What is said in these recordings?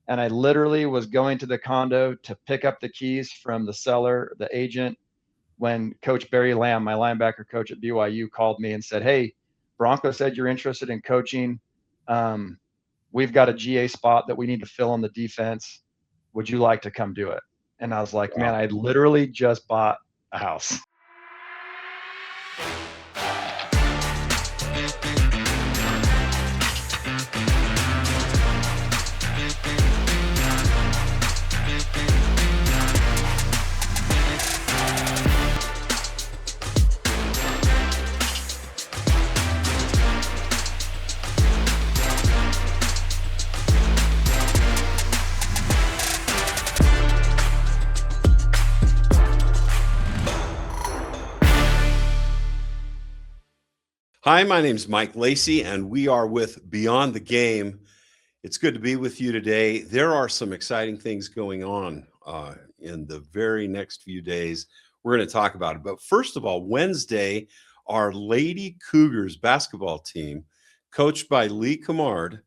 And I literally was going to the condo to pick up the keys from the seller, the agent, when Coach Barry Lamb, my linebacker coach at BYU, called me and said, "Hey, Bronco said you're interested in coaching. We've got a GA spot that we need to fill on the defense. Would you like to come do it?" And I was like, man, I literally just bought a house. Hi, my name is Mike Lacey, and we are with Beyond the Game. It's good to be with you today. There are some exciting things going on in the very next few days. We're going to talk about it. But first of all, Wednesday, our Lady Cougars basketball team, coached by Lee Cougars,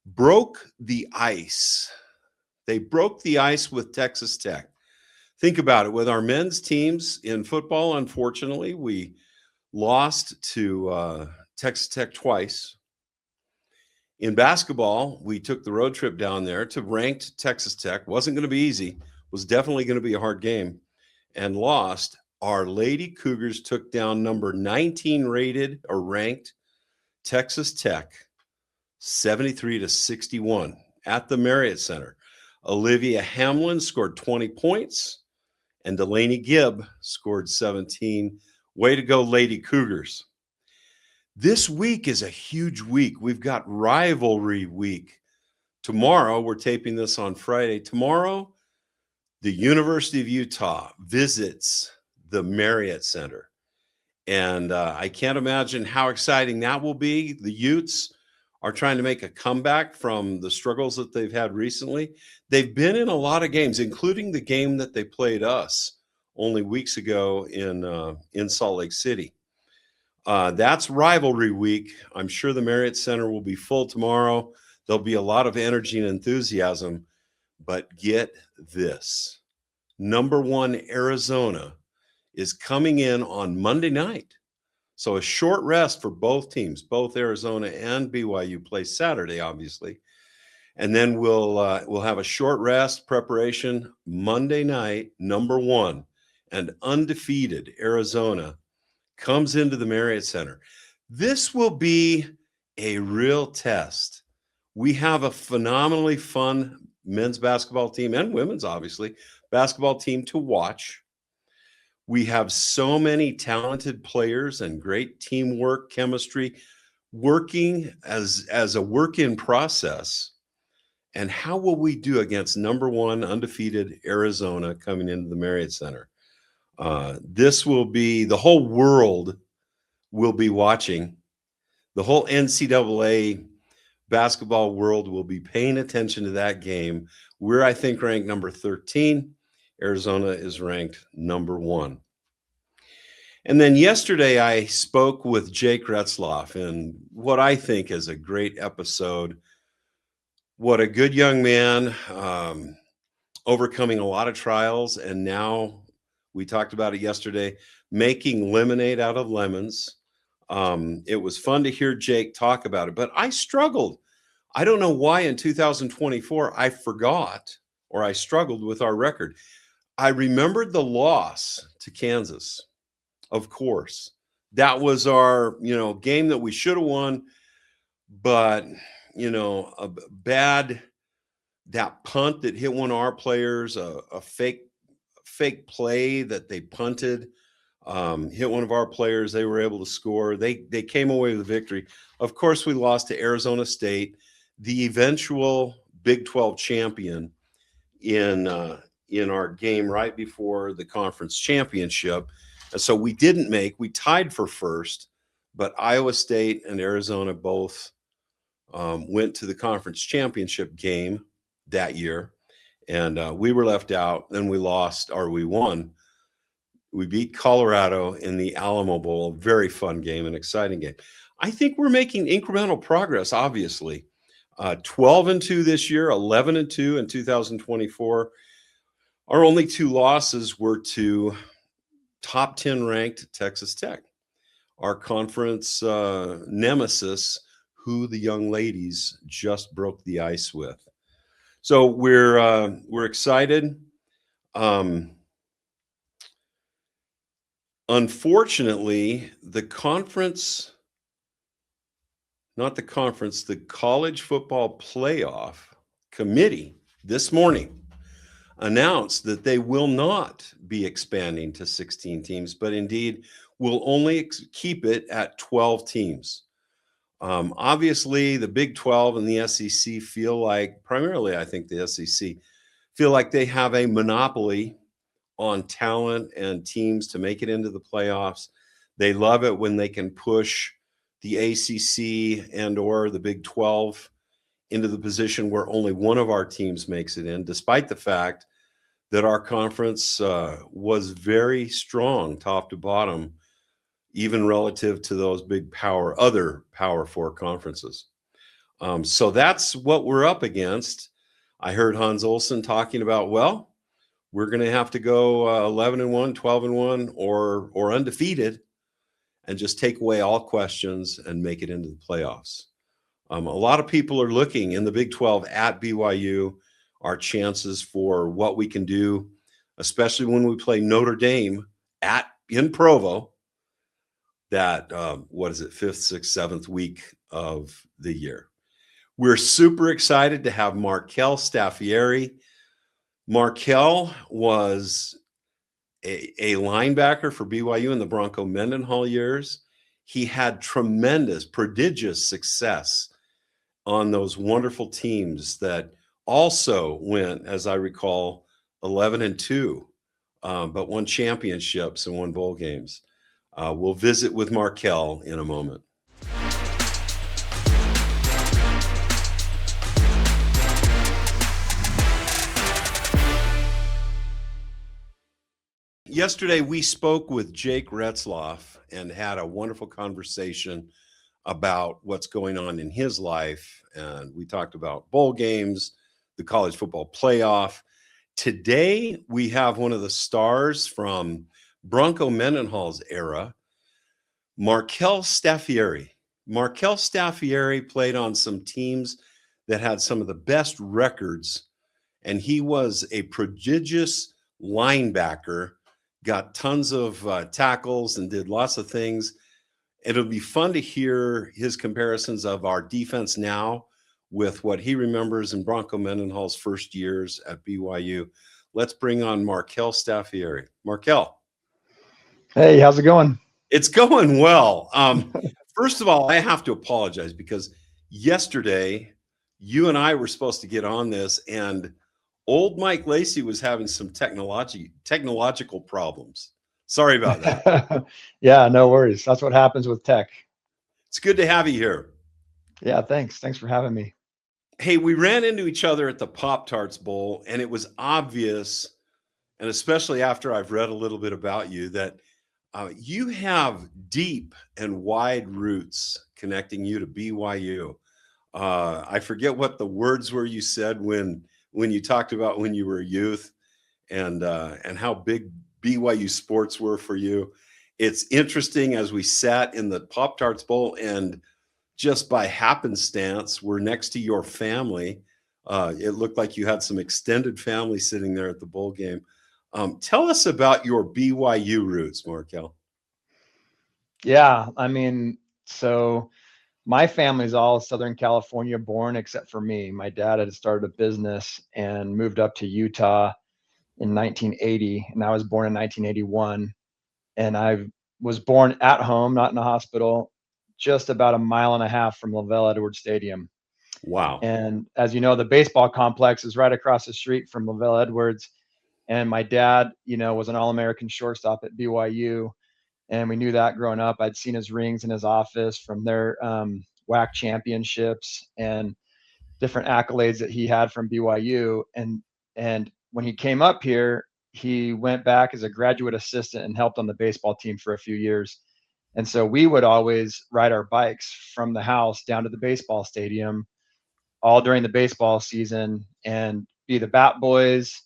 broke the ice. They broke the ice with Texas Tech. Think about it. With our men's teams in football, unfortunately, we lost to Texas Tech twice. In basketball, we took the road trip down there to ranked Texas Tech. Wasn't going to be easy. Was definitely going to be a hard game, and lost. Our Lady Cougars took down number 19 rated or ranked Texas Tech 73-61 at the Marriott Center. Olivia Hamlin scored 20 points, and Delaney Gibb scored 17. Way to go, Lady Cougars. This week is a huge week. We've got Rivalry Week. Tomorrow, we're taping this on Friday. Tomorrow, the University of Utah visits the Marriott Center. And I can't imagine how exciting that will be. The Utes are trying to make a comeback from the struggles that they've had recently. They've been in a lot of games, including the game that they played us only weeks ago in Salt Lake City. That's Rivalry Week. I'm sure the Marriott Center will be full tomorrow. There'll be a lot of energy and enthusiasm. But get this. Number 1 Arizona is coming in on Monday night. So a short rest for both teams. Both Arizona and BYU play Saturday, obviously. And then we'll have a short rest preparation Monday night. Number 1 and undefeated Arizona comes into the Marriott Center. This will be a real test. We have a phenomenally fun men's basketball team and women's, obviously, basketball team to watch. We have so many talented players and great teamwork, chemistry, working as a work in process. And how will we do against number 1 undefeated Arizona coming into the Marriott Center? This will be, the whole world will be watching. The whole NCAA basketball world will be paying attention to that game. We're, I think, ranked number 13. Arizona is ranked number 1. And then yesterday I spoke with Jake Retzloff, and what I think is a great episode. What a good young man, overcoming a lot of trials, and now, we talked about it yesterday, making lemonade out of lemons. It was fun to hear Jake talk about it, but I struggled. I don't know why in 2024 I forgot, or I struggled with our record. I remembered the loss to Kansas, of course. That was our, game that we should have won, but, that punt that hit one of our players, a fake play that they punted, hit one of our players. They were able to score. They came away with a victory. Of course, we lost to Arizona State, the eventual Big 12 champion, in our game right before the conference championship. And so we tied for first, but Iowa State and Arizona both went to the conference championship game that year. And we were left out. Then we lost, or we won. We beat Colorado in the Alamo Bowl. Very fun game, an exciting game. I think we're making incremental progress, obviously. 12-2 this year, 11-2 in 2024. Our only 2 losses were to top 10 ranked Texas Tech, our conference nemesis, who the young ladies just broke the ice with. So we're excited. Unfortunately, the college football playoff committee this morning announced that they will not be expanding to 16 teams, but indeed will only keep it at 12 teams. Obviously, the Big 12 and the SEC feel like, primarily, I think the SEC, feel like they have a monopoly on talent and teams to make it into the playoffs. They love it when they can push the ACC and or the Big 12 into the position where only one of our teams makes it in, despite the fact that our conference was very strong top to bottom, even relative to those big other Power 4 conferences. So that's what we're up against. I heard Hans Olsen talking about, well, we're going to have to go 11-1, 12-1, or undefeated, and just take away all questions and make it into the playoffs. A lot of people are looking in the Big 12 at BYU, our chances for what we can do, especially when we play Notre Dame in Provo, that, 5th, 6th, 7th week of the year. We're super excited to have Markell Staffieri. Markell was a linebacker for BYU in the Bronco Mendenhall years. He had prodigious success on those wonderful teams that also went, as I recall, 11-2, but won championships and won bowl games. We'll visit with Markell in a moment. Yesterday, we spoke with Jake Retzloff and had a wonderful conversation about what's going on in his life. And we talked about bowl games, the college football playoff. Today, we have one of the stars from Bronco Mendenhall's era, Markell Staffieri. Markell Staffieri played on some teams that had some of the best records, and he was a prodigious linebacker, got tons of tackles and did lots of things. It'll be fun to hear his comparisons of our defense now with what he remembers in Bronco Mendenhall's first years at BYU. Let's bring on Markell Staffieri. Markell. Hey, how's it going? It's going well. First of all, I have to apologize because yesterday you and I were supposed to get on this, and old Mike Lacey was having some technological problems. Sorry about that. Yeah, no worries. That's what happens with tech. It's good to have you here. Yeah, thanks. Thanks for having me. Hey, we ran into each other at the Pop-Tarts Bowl, and it was obvious, and especially after I've read a little bit about you, that you have deep and wide roots connecting you to BYU. I forget what the words were you said when you talked about when you were a youth and how big BYU sports were for you. It's interesting as we sat in the Pop-Tarts Bowl and just by happenstance, we're next to your family. It looked like you had some extended family sitting there at the bowl game. Tell us about your BYU roots, Markell. Yeah, I mean, so my family's all Southern California born except for me. My dad had started a business and moved up to Utah in 1980, and I was born in 1981. And I was born at home, not in a hospital, just about a mile and a half from LaVell Edwards Stadium. Wow. And as you know, the baseball complex is right across the street from LaVell Edwards. And my dad, was an All-American shortstop at BYU. And we knew that growing up. I'd seen his rings in his office from their WAC championships and different accolades that he had from BYU. And when he came up here, he went back as a graduate assistant and helped on the baseball team for a few years. And so we would always ride our bikes from the house down to the baseball stadium all during the baseball season and be the bat boys,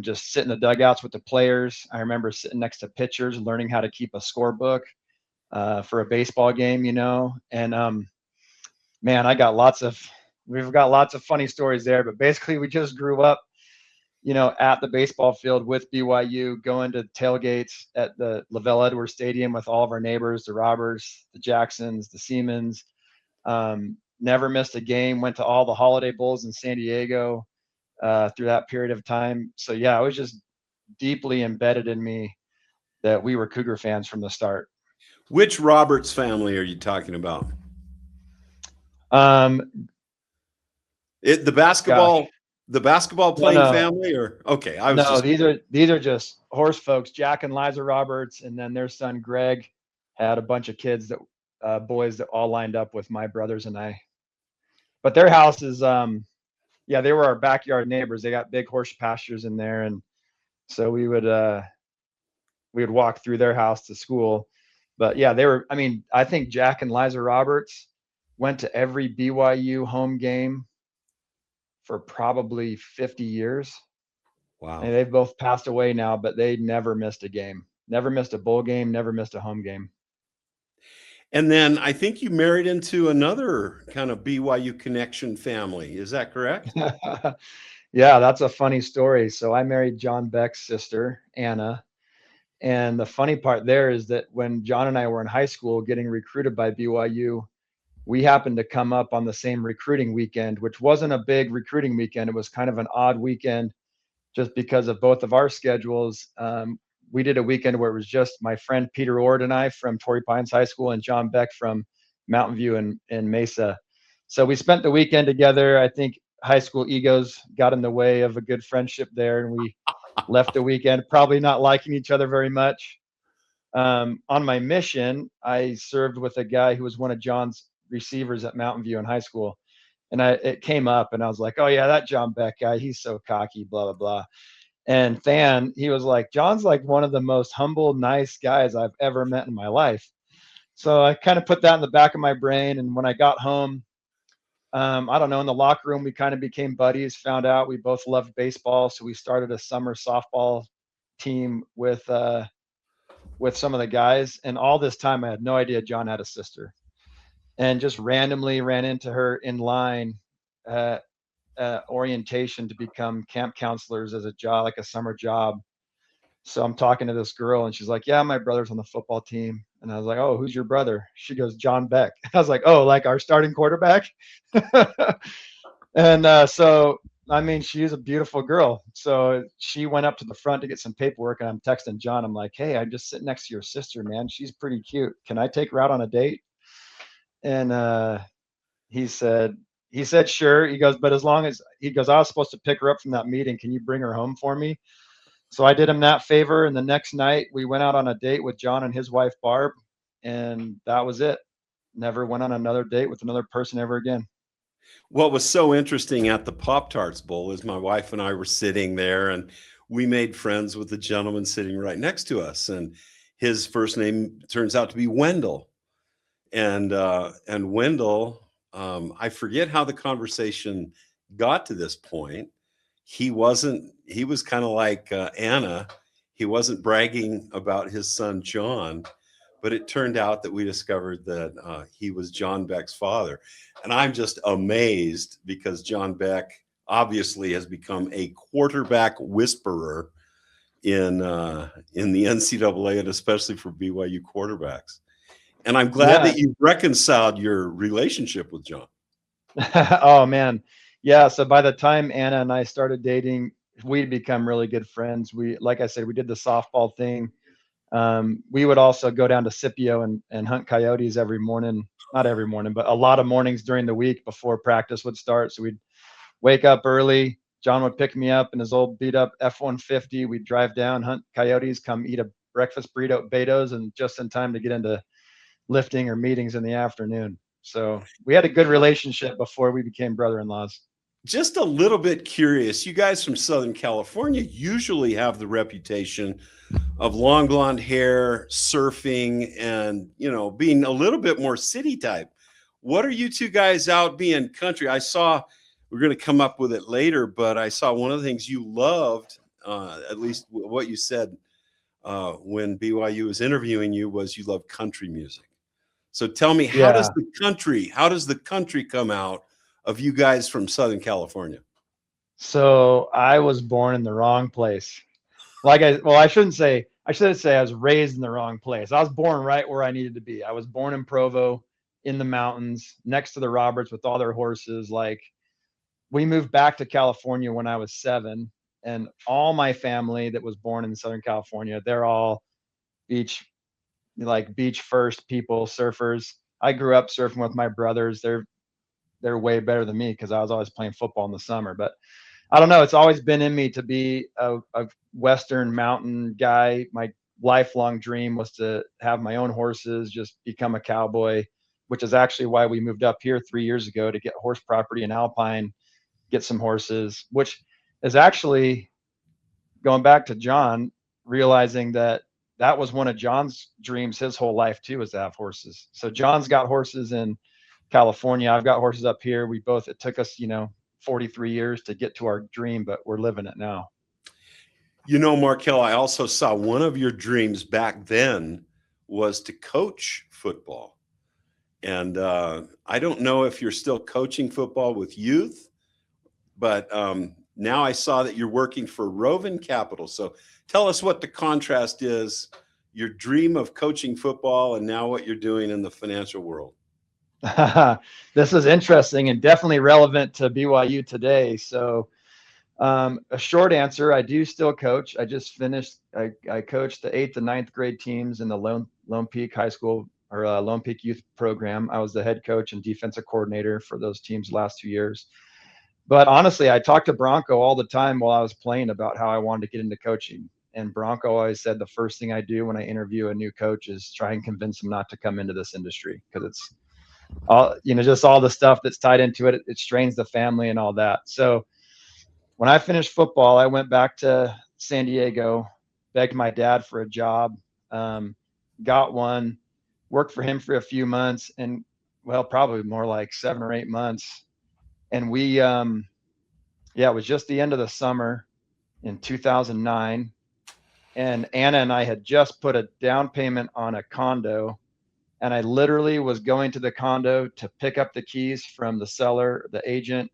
just sit in the dugouts with the players. I remember sitting next to pitchers, learning how to keep a scorebook for a baseball game, and man, we've got lots of funny stories there, but basically we just grew up, at the baseball field with BYU, going to tailgates at the Lavelle Edwards Stadium with all of our neighbors, the Roberts, the Jacksons, the Siemens. Never missed a game, went to all the Holiday Bowls in San Diego through that period of time. So yeah, it was just deeply embedded in me that we were Cougar fans from the start. Which Roberts family are you talking about? The basketball playing family, or okay? These are just horse folks. Jack and Liza Roberts, and then their son Greg had a bunch of kids boys that all lined up with my brothers and I. But their house is, they were our backyard neighbors. They got big horse pastures in there, and so we would walk through their house to school. But yeah, I think Jack and Liza Roberts went to every BYU home game for probably 50 years. Wow. And they've both passed away now, but they never missed a game, never missed a bowl game, never missed a home game. And then I think you married into another kind of BYU connection family. Is that correct? Yeah, that's a funny story. So I married John Beck's sister, Anna. And the funny part there is that when John and I were in high school getting recruited by BYU, we happened to come up on the same recruiting weekend, which wasn't a big recruiting weekend. It was kind of an odd weekend just because of both of our schedules. We did a weekend where it was just my friend Peter Ord and I from Torrey Pines High School and John Beck from Mountain View and Mesa. So we spent the weekend together. I think high school egos got in the way of a good friendship there, and we left the weekend probably not liking each other very much. On my mission, I served with a guy who was one of John's receivers at Mountain View in high school. And it came up and I was like, oh yeah, that John Beck guy, he's so cocky, blah, blah, blah. And he was like, John's like one of the most humble, nice guys I've ever met in my life. So I kind of put that in the back of my brain. And when I got home, I don't know, in the locker room, we kind of became buddies, found out we both loved baseball. So we started a summer softball team with some of the guys. And all this time I had no idea John had a sister, and just randomly ran into her in line orientation to become camp counselors as a job, like a summer job. So I'm talking to this girl and she's like, yeah, my brother's on the football team. And I was like, oh, who's your brother? She goes, John Beck. I was like, oh, like our starting quarterback? And so, I mean, she's a beautiful girl. So she went up to the front to get some paperwork, and I'm texting John. I'm like, hey, I'm just sitting next to your sister, man. She's pretty cute. Can I take her out on a date? And he said, sure. He goes, but I was supposed to pick her up from that meeting. Can you bring her home for me? So I did him that favor. And the next night we went out on a date with John and his wife, Barb. And that was it. Never went on another date with another person ever again. What was so interesting at the Pop-Tarts Bowl is my wife and I were sitting there, and we made friends with the gentleman sitting right next to us. And his first name turns out to be Wendell. And Wendell, I forget how the conversation got to this point. He was kind of like Anna. He wasn't bragging about his son, John, but it turned out that we discovered that he was John Beck's father. And I'm just amazed because John Beck obviously has become a quarterback whisperer in the NCAA, and especially for BYU quarterbacks. And I'm glad that you've reconciled your relationship with John. Oh, man. Yeah. So by the time Anna and I started dating, we'd become really good friends. Like I said, we did the softball thing. We would also go down to Scipio and hunt coyotes every morning. Not every morning, but a lot of mornings during the week before practice would start. So we'd wake up early. John would pick me up in his old beat up F-150. We'd drive down, hunt coyotes, come eat a breakfast burrito at Beto's, and just in time to get into lifting or meetings in the afternoon. So we had a good relationship before we became brother-in-laws. Just a little bit curious. You guys from Southern California usually have the reputation of long blonde hair, surfing, and, being a little bit more city type. What are you two guys out being country? I saw, we're going to come up with it later, but I saw one of the things you loved, at least what you said when BYU was interviewing you, was you love country music. So tell me, how does the country come out of you guys from Southern California? So I was born in the wrong place. I shouldn't say, I should say I was raised in the wrong place. I was born right where I needed to be. I was born in Provo in the mountains next to the Roberts with all their horses. Like, we moved back to California when I was 7, and all my family that was born in Southern California, they're all beach first people, surfers. I grew up surfing with my brothers. They're way better than me because I was always playing football in the summer. But I don't know. It's always been in me to be a Western mountain guy. My lifelong dream was to have my own horses, just become a cowboy, which is actually why we moved up here 3 years ago, to get horse property in Alpine, get some horses, which is actually going back to John, realizing that was one of John's dreams his whole life too, is to have horses. So John's got horses in California. I've got horses up here. It took us, 43 years to get to our dream, but we're living it now. Markell, I also saw one of your dreams back then was to coach football. And I don't know if you're still coaching football with youth, but now I saw that you're working for Rovin Capital. So tell us what the contrast is, your dream of coaching football and now what you're doing in the financial world. This is interesting and definitely relevant to BYU today. So a short answer, I do still coach. I just finished, I coached the 8th and 9th grade teams in the Lone Peak High School or Lone Peak Youth Program. I was the head coach and defensive coordinator for those teams the last 2 years. But honestly, I talked to Bronco all the time while I was playing about how I wanted to get into coaching. And Bronco always said the first thing I do when I interview a new coach is try and convince them not to come into this industry, because it's all, just all the stuff that's tied into it. It strains the family and all that. So when I finished football, I went back to San Diego, begged my dad for a job, got one, worked for him for a few months, and probably more like 7 or 8 months. And we, it was just the end of the summer in 2009. And Anna and I had just put a down payment on a condo. And I literally was going to the condo to pick up the keys from the seller, the agent,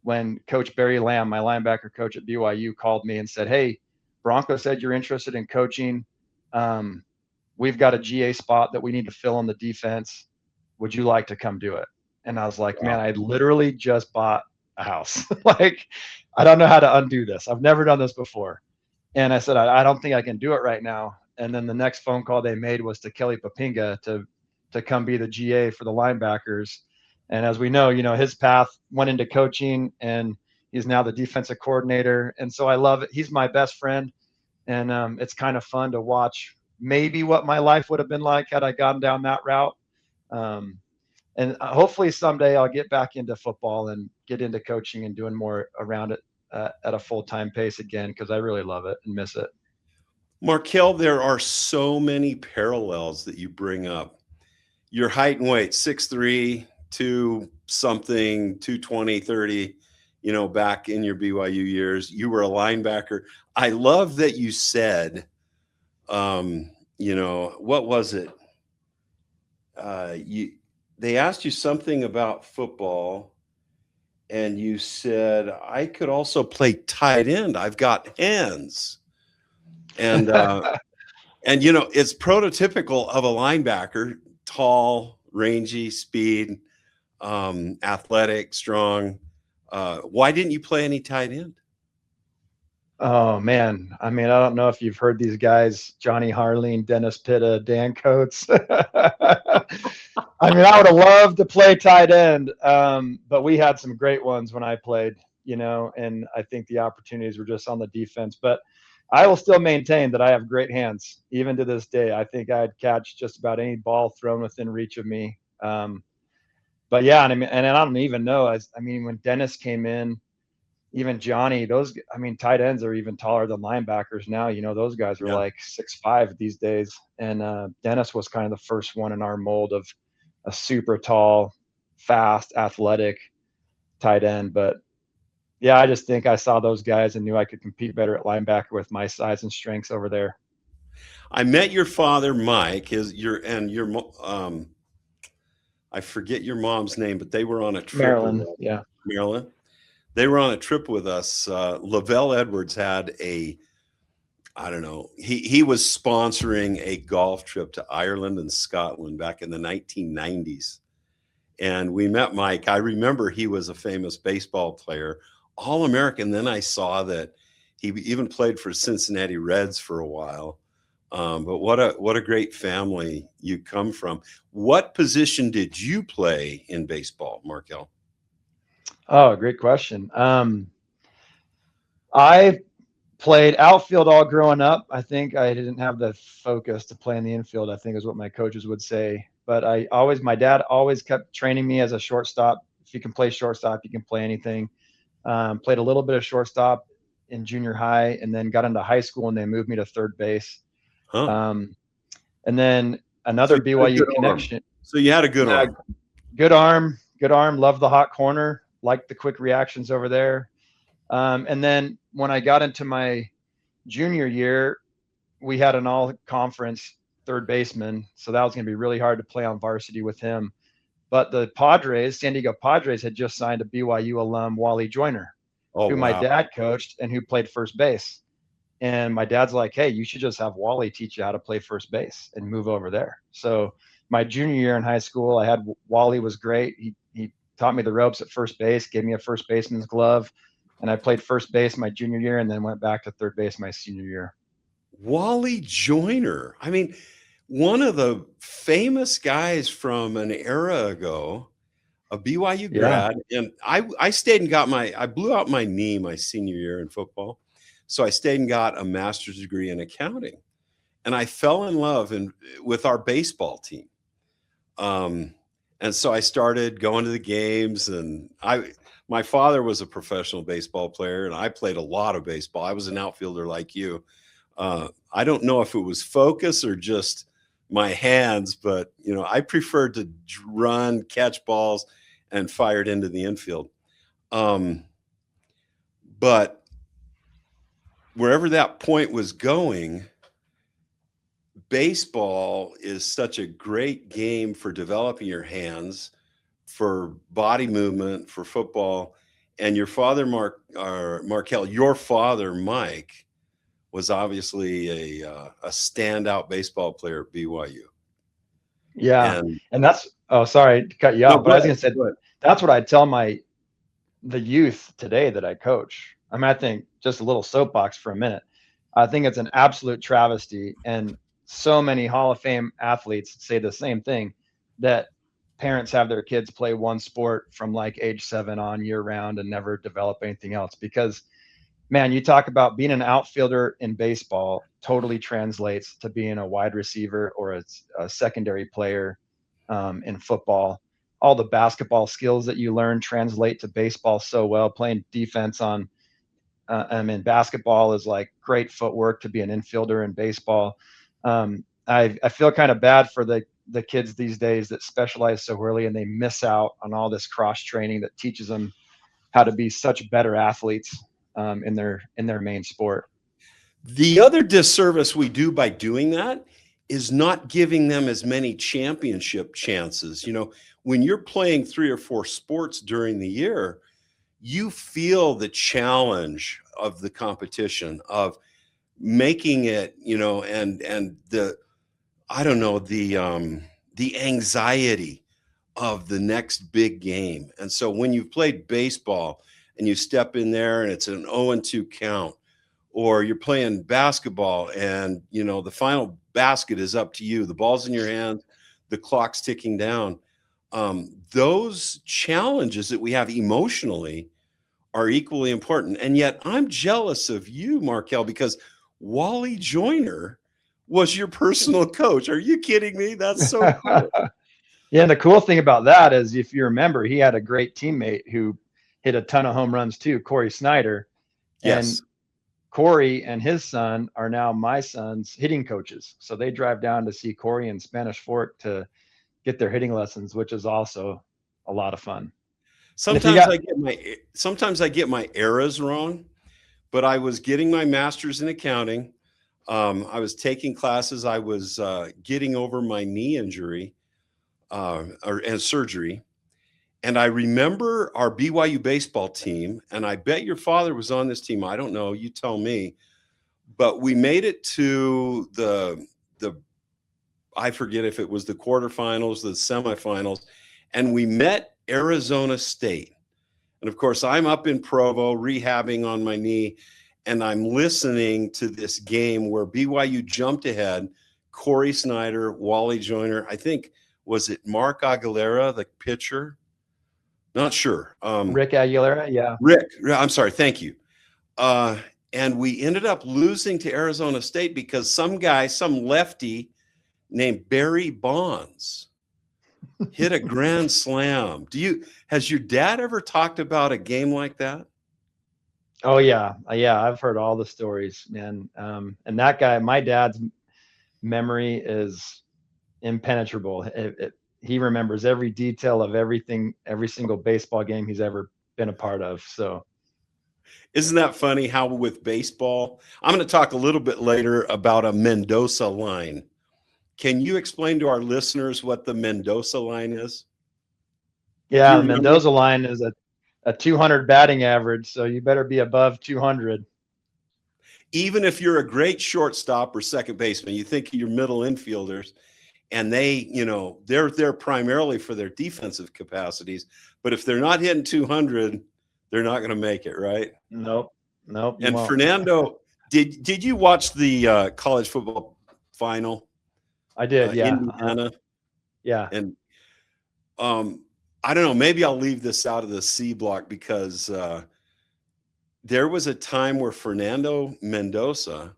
when Coach Barry Lamb, my linebacker coach at BYU, called me and said, "Hey, Bronco said you're interested in coaching. We've got a GA spot that we need to fill on the defense. Would you like to come do it?" And I was like, "Man, I literally just bought a house. Like, I don't know how to undo this. I've never done this before." And I said, I don't think I can do it right now. And then the next phone call they made was to Kelly Poppinga to come be the GA for the linebackers. And as we know, his path went into coaching, and he's now the defensive coordinator. And so I love it. He's my best friend. And it's kind of fun to watch maybe what my life would have been like had I gone down that route. And hopefully someday I'll get back into football and get into coaching and doing more around it at a full-time pace again, because I really love it and miss it. Markell, there are so many parallels that you bring up. Your height and weight, 6'3", 2 something, 220, 30, back in your BYU years. You were a linebacker. I love that you said, what was it? They asked you something about football, and you said, "I could also play tight end. I've got hands." And it's prototypical of a linebacker: tall, rangy, speed, athletic, strong. Why didn't you play any tight end? Oh man. I mean, I don't know if you've heard these guys, Johnny Harleen, Dennis Pitta, Dan Coates. I mean, I would have loved to play tight end. But we had some great ones when I played, and I think the opportunities were just on the defense. But I will still maintain that I have great hands, even to this day. I think I'd catch just about any ball thrown within reach of me. But yeah, and I don't even know. When Dennis came in, even Johnny, tight ends are even taller than linebackers now. Those guys are like 6'5" these days. And Dennis was kind of the first one in our mold of a super tall, fast, athletic tight end. But yeah, I just think I saw those guys and knew I could compete better at linebacker with my size and strengths over there. I met your father, Mike. I forget your mom's name, but they were on a trip with Maryland, us. yeah. Maryland. They were on a trip with us. Lavelle Edwards had I don't know, he was sponsoring a golf trip to Ireland and Scotland back in the 1990s. And we met Mike. I remember he was a famous baseball player, All-American. Then I saw that he even played for Cincinnati Reds for a while. But what a great family you come from. What position did you play in baseball, Markell? Oh, great question. I played outfield all growing up. I think I didn't have the focus to play in the infield, I think is what my coaches would say. But my dad always kept training me as a shortstop. If you can play shortstop, you can play anything. Played a little bit of shortstop in junior high, and then got into high school and they moved me to third base. Huh. And then another BYU connection. So you had a good arm. Good arm. Love the hot corner. Liked the quick reactions over there. And then when I got into my junior year, we had an all-conference third baseman, so that was going to be really hard to play on varsity with him. But the San Diego Padres, had just signed a BYU alum, Wally Joyner, who my dad coached and who played first base. And my dad's like, hey, you should just have Wally teach you how to play first base and move over there. So my junior year in high school, Wally was great. He taught me the ropes at first base, gave me a first baseman's glove. And I played first base my junior year and then went back to third base my senior year. Wally Joyner. I mean, one of the famous guys from an era ago, a BYU grad. Yeah. And I stayed and I blew out my knee my senior year in football. So I stayed and got a master's degree in accounting. And I fell in love with our baseball team. And so I started going to the games, and my father was a professional baseball player, and I played a lot of baseball. I was an outfielder like you. I don't know if it was focus or just my hands, but I preferred to run, catch balls, and fire it into the infield. But wherever that point was going, baseball is such a great game for developing your hands, for body movement, for football. And your father, Markell, your father, Mike, was obviously a standout baseball player at BYU. Yeah. And that's, sorry to cut you off, but I was going to say, that's what I tell the youth today that I coach. I mean, I think, just a little soapbox for a minute, I think it's an absolute travesty. And so many Hall of Fame athletes say the same thing, that parents have their kids play one sport from like age 7 on year round and never develop anything else. Because, man, you talk about being an outfielder in baseball totally translates to being a wide receiver or a secondary player in football. All the basketball skills that you learn translate to baseball so well. Playing defense basketball is like great footwork to be an infielder in baseball. I feel kind of bad for the kids these days that specialize so early and they miss out on all this cross training that teaches them how to be such better athletes in their main sport. The other disservice we do by doing that is not giving them as many championship chances. When you're playing 3 or 4 sports during the year, you feel the challenge of the competition, of making it, and the anxiety of the next big game. And so when you've played baseball and you step in there and it's an 0-2 count, or you're playing basketball and, the final basket is up to you, the ball's in your hand, the clock's ticking down. Those challenges that we have emotionally are equally important. And yet I'm jealous of you, Markell, because Wally Joyner was your personal coach. Are you kidding me? That's so cool. Yeah, and the cool thing about that is, if you remember, he had a great teammate who hit a ton of home runs too, Corey Snyder. Yes. And Corey and his son are now my son's hitting coaches. So they drive down to see Corey in Spanish Fork to get their hitting lessons, which is also a lot of fun. Sometimes I get my eras wrong, but I was getting my master's in accounting. I was taking classes. I was getting over my knee injury and surgery. And I remember our BYU baseball team, and I bet your father was on this team. I don't know. You tell me. But we made it to the I forget if it was the quarterfinals, the semifinals, and we met Arizona State. And of course, I'm up in Provo rehabbing on my knee, and I'm listening to this game where BYU jumped ahead. Corey Snyder, Wally Joyner, I think, was it Mark Aguilera, the pitcher? Not sure. Rick Aguilera, yeah. Rick, I'm sorry, thank you. And we ended up losing to Arizona State because some lefty named Barry Bonds hit a grand slam. Has your dad ever talked about a game like that? Oh yeah. I've heard all the stories, man. And that guy, my dad's memory is impenetrable. He remembers every detail of everything, every single baseball game he's ever been a part of. So isn't that funny how with baseball, I'm going to talk a little bit later about a Mendoza line. Can you explain to our listeners what the Mendoza line is? Yeah, the Mendoza line is a 200 batting average, so you better be above 200. Even if you're a great shortstop or second baseman, you think of your middle infielders, and they're there primarily for their defensive capacities. But if they're not hitting 200, they're not going to make it, right? Nope. And Fernando, did you watch the college football final? I did, yeah. Indiana. Yeah. And I don't know, maybe I'll leave this out of the C block because there was a time where Fernando Mendoza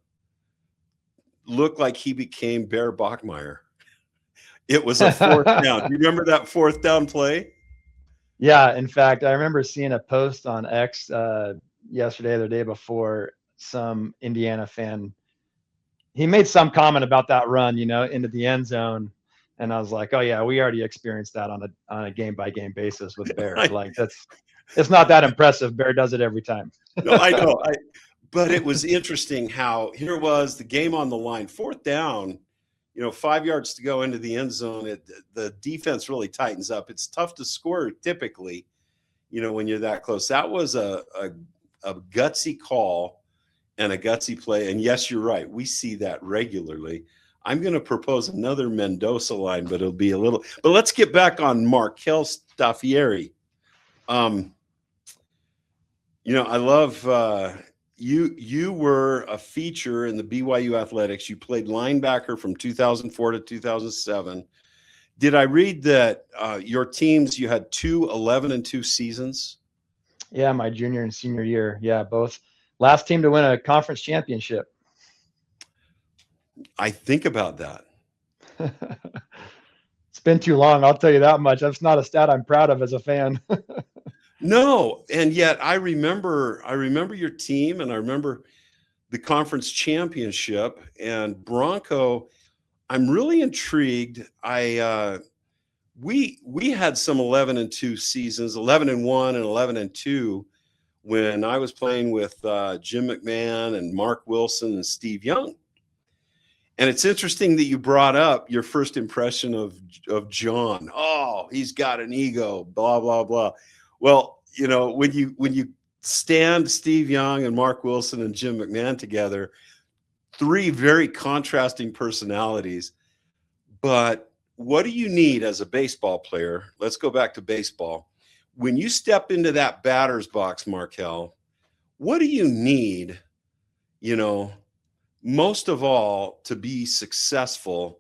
looked like he became Bear Bachmeier. It was a fourth down. Do you remember that fourth down play? Yeah. In fact, I remember seeing a post on X yesterday or the day before. Some Indiana fan, he made some comment about that run, into the end zone. And I was like, oh yeah, we already experienced that on a game by game basis with Bear. Like it's not that impressive. Bear does it every time. No, I know. But it was interesting how here was the game on the line, fourth down, 5 yards to go into the end zone. The defense really tightens up. It's tough to score typically, when you're that close. That was a gutsy call and a gutsy play. And yes, you're right. We see that regularly. I'm going to propose another Mendoza line, but it'll be but let's get back on Markell Staffieri. I love you were a feature in the BYU athletics. You played linebacker from 2004 to 2007. Did I read that your teams, you had 2 11-2 seasons? Yeah, my junior and senior year. Yeah, both. Last team to win a conference championship. I think about that. It's been too long, I'll tell you that much. That's not a stat I'm proud of as a fan. No, and yet I remember your team, and I remember the conference championship. And Bronco, I'm really intrigued. We had some 11-2 seasons, 11-1 and 11-2 when I was playing with Jim McMahon and Mark Wilson and Steve Young. And it's interesting that you brought up your first impression of John. Oh, he's got an ego, blah, blah, blah. Well, when you stand Steve Young and Mark Wilson and Jim McMahon together, 3 very contrasting personalities. But what do you need as a baseball player? Let's go back to baseball. When you step into that batter's box, Markell, what do you need, most of all, to be successful,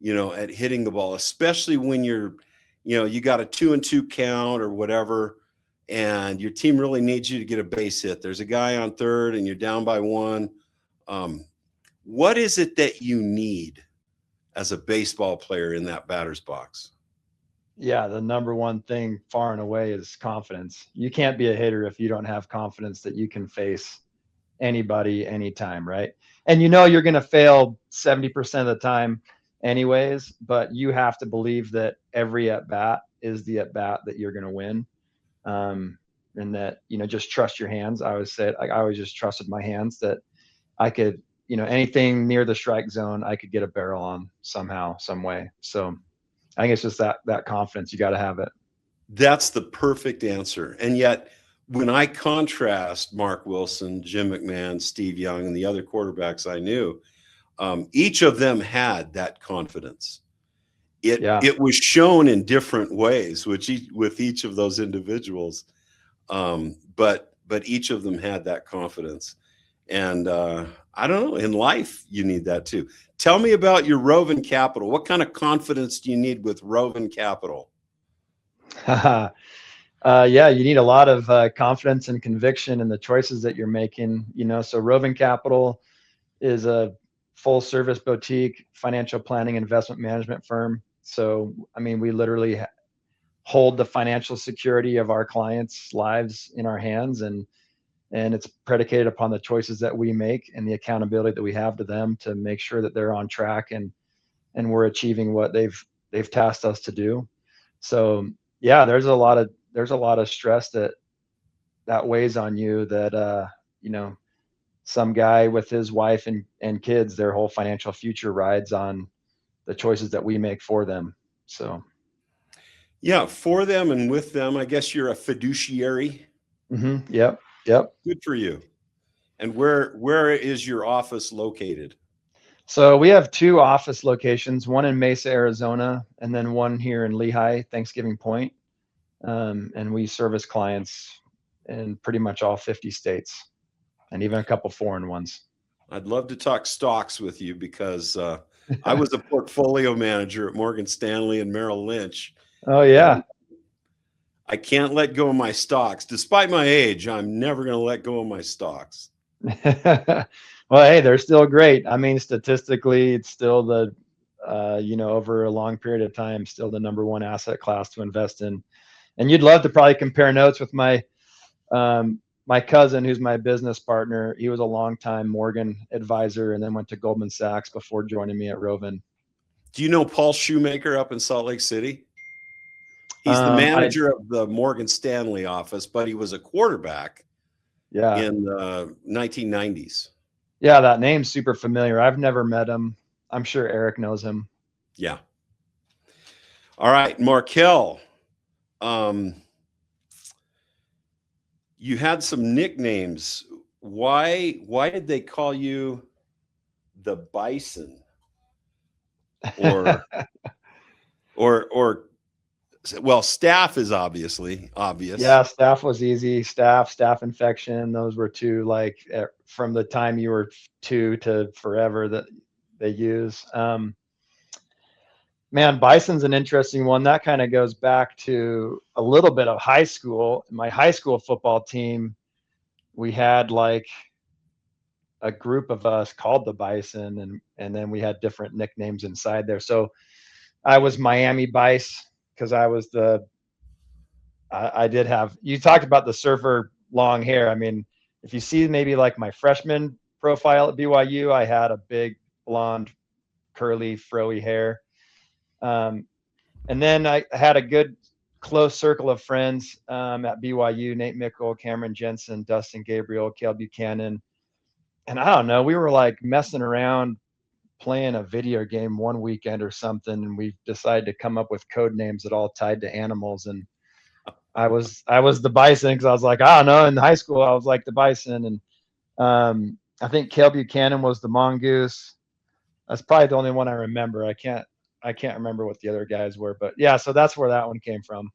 at hitting the ball, especially when you got a 2-2 count or whatever, and your team really needs you to get a base hit. There's a guy on third and you're down by 1. What is it that you need as a baseball player in that batter's box? Yeah, the number one thing far and away is confidence. You can't be a hitter if you don't have confidence that you can face anybody, anytime, right? And you're going to fail 70% of the time anyways, but you have to believe that every at bat is the at bat that you're going to win. And that, just trust your hands. I always just trusted my hands that I could, anything near the strike zone, I could get a barrel on somehow, some way. So I think it's just that confidence. You got to have it. That's the perfect answer. And yet, when I contrast Mark Wilson, Jim McMahon, Steve Young, and the other quarterbacks I knew, each of them had that confidence. It was shown in different ways with each of those individuals, but each of them had that confidence. And I don't know, in life you need that too. Tell me about your Rovin Capital. What kind of confidence do you need with Rovin Capital? You need a lot of confidence and conviction in the choices that you're making. So Rovin Capital is a full service boutique financial planning investment management firm. So, we literally hold the financial security of our clients' lives in our hands, and it's predicated upon the choices that we make and the accountability that we have to them to make sure that they're on track and we're achieving what they've tasked us to do. So, there's a lot of stress that weighs on you that, some guy with his wife and kids, their whole financial future rides on the choices that we make for them. So. Yeah, for them and with them, I guess you're a fiduciary. Mm-hmm. Yep. Good for you. And where is your office located? So we have 2 office locations, one in Mesa, Arizona, and then one here in Lehigh, Thanksgiving Point. And we service clients in pretty much all 50 states and even a couple foreign ones. I'd love to talk stocks with you because I was a portfolio manager at Morgan Stanley and Merrill Lynch. Oh, yeah. I can't let go of my stocks. Despite my age, I'm never going to let go of my stocks. Well, hey, they're still great. Statistically, it's still the, over a long period of time, still the #1 asset class to invest in. And you'd love to probably compare notes with my cousin, who's my business partner. He was a longtime Morgan advisor and then went to Goldman Sachs before joining me at Rovin. Do you know Paul Shoemaker up in Salt Lake City? He's the manager of the Morgan Stanley office, but he was a quarterback in the 1990s. Yeah, that name's super familiar. I've never met him. I'm sure Eric knows him. Yeah. All right, Markell. You had some nicknames. Why did they call you the Bison? Or well, Staff is obviously obvious. Yeah, Staff was easy. Staff infection. Those were 2, like from the time you were 2 to forever that they use. Man, Bison's an interesting one. That kind of goes back to a little bit of high school. My high school football team, we had like a group of us called the Bison, and then we had different nicknames inside there. So I was Miami Bice because I was I did have, you talked about the surfer long hair. If you see maybe like my freshman profile at BYU, I had a big blonde curly froey hair. And then I had a good close circle of friends at BYU, Nate Mickle, Cameron Jensen, Dustin Gabriel, Cale Buchanan. And I don't know, we were like messing around playing a video game one weekend or something, and we decided to come up with code names that all tied to animals. And I was the Bison because I was like, I don't know, in high school I was like the Bison. And I think Cale Buchanan was the Mongoose. That's probably the only one I remember. I can't remember what the other guys were, but yeah, so that's where that one came from.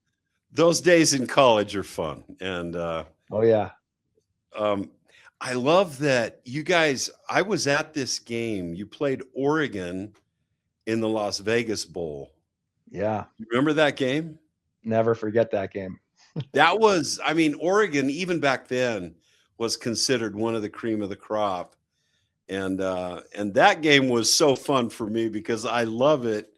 Those days in college are fun. And oh yeah. I love that you guys, I was at this game. You played Oregon in the Las Vegas Bowl. Yeah. You remember that game? Never forget that game. That was, Oregon, even back then, was considered one of the cream of the crop. And that game was so fun for me because I love it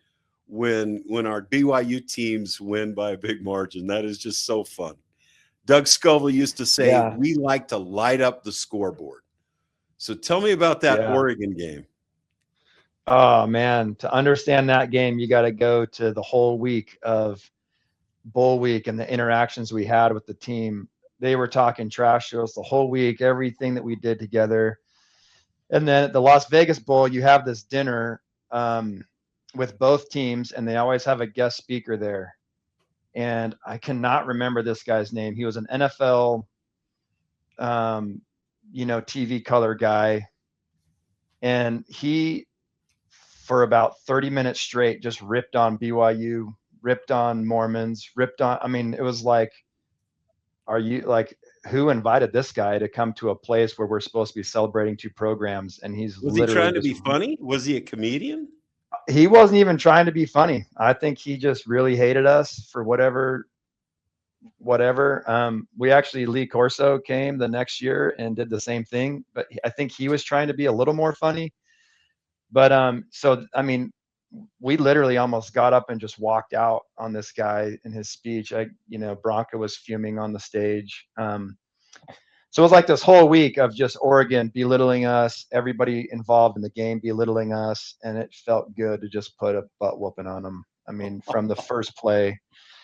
when our BYU teams win by a big margin. That is just so fun. Doug Scoville used to say, we like to light up the scoreboard. So tell me about that Oregon game. Oh man, to understand that game, you got to go to the whole week of bowl week and the interactions we had with the team, they were talking trash to us the whole week, everything that we did together. And then at the Las Vegas Bowl, you have this dinner with both teams, and they always have a guest speaker there. And I cannot remember this guy's name. He was an NFL, TV color guy. And he, for about 30 minutes straight, just ripped on BYU, ripped on Mormons, it was like, are you like, who invited this guy to come to a place where we're supposed to be celebrating two programs? And was he trying to be funny? Was he a comedian? He wasn't even trying to be funny. I think he just really hated us for whatever. We actually, Lee Corso came the next year and did the same thing, but I think he was trying to be a little more funny. But we literally almost got up and just walked out on this guy in his speech. Bronco was fuming on the stage. So it was like this whole week of just Oregon belittling us, everybody involved in the game belittling us, and it felt good to just put a butt whooping on them. From the first play.